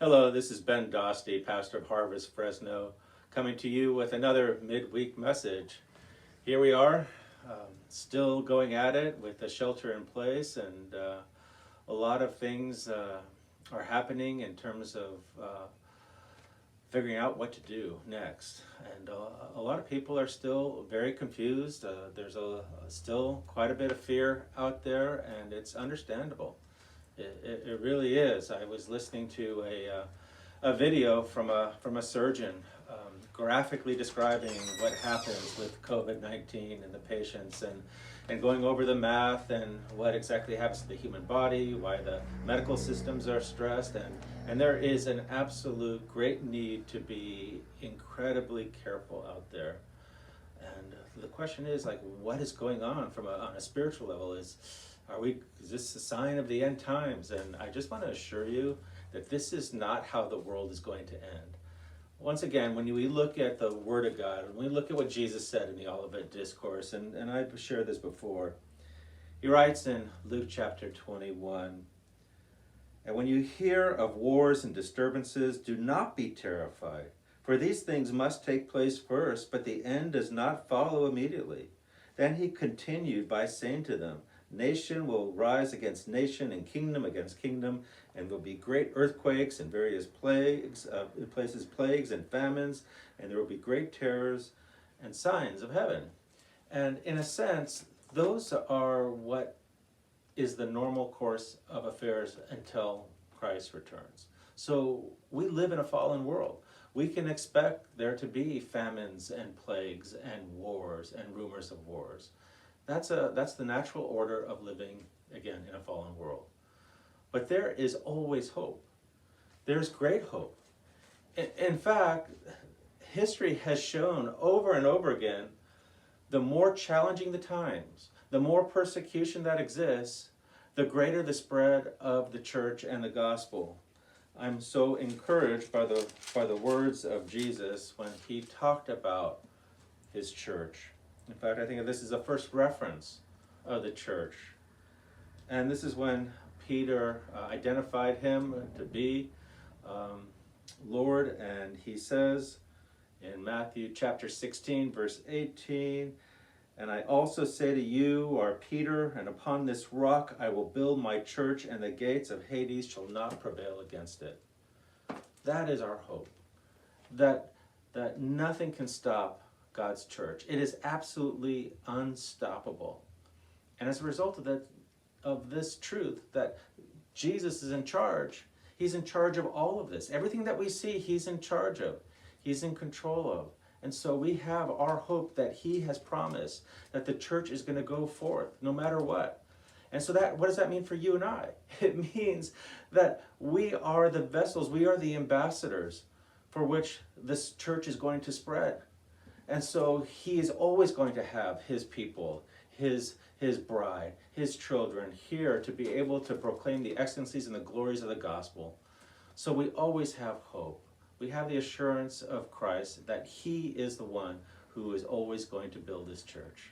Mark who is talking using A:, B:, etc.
A: Hello, this is Ben Dostey, pastor of Harvest Fresno, coming to you with another midweek message. Here we are, still going at it with the shelter in place, and a lot of things are happening in terms of figuring out what to do next. And a lot of people are still very confused. There's still quite a bit of fear out there, and it's understandable. It really is. I was listening to a video from a surgeon graphically describing what happens with COVID-19 and the patients, and going over the math and what exactly happens to the human body, why the medical systems are stressed, and there is an absolute great need to be incredibly careful out there. And the question is, like, what is going on on a spiritual level? Is this a sign of the end times? And I just want to assure you that this is not how the world is going to end. Once again, when we look at the Word of God, when we look at what Jesus said in the Olivet Discourse, and I've shared this before, he writes in Luke chapter 21, "And when you hear of wars and disturbances, do not be terrified, for these things must take place first, but the end does not follow immediately." Then he continued by saying to them, "Nation will rise against nation, and kingdom against kingdom, and there will be great earthquakes and various plagues and famines, and there will be great terrors and signs of heaven." And in a sense, those are what is the normal course of affairs until Christ returns. So we live in a fallen world. We can expect there to be famines and plagues and wars and rumors of wars. That's the natural order of living, again, in a fallen world. But there is always hope. There's great hope. In fact, history has shown over and over again, the more challenging the times, the more persecution that exists, the greater the spread of the church and the gospel. I'm so encouraged by the words of Jesus when he talked about his church. In fact, I think this is the first reference of the church. And this is when Peter identified him to be Lord, and he says in Matthew chapter 16, verse 18, "And I also say to you are Peter, and upon this rock I will build my church, and the gates of Hades shall not prevail against it." That is our hope, that nothing can stop God's church. It is absolutely unstoppable. And as a result of this truth, that Jesus is in charge. He's in charge of all of this. Everything that we see, he's in charge of. He's in control of. And so we have our hope that he has promised that the church is going to go forth no matter what. And so what does that mean for you and I? It means that we are the vessels, we are the ambassadors for which this church is going to spread. And so he is always going to have his people, his bride, his children here to be able to proclaim the excellencies and the glories of the gospel. So we always have hope. We have the assurance of Christ that he is the one who is always going to build his church.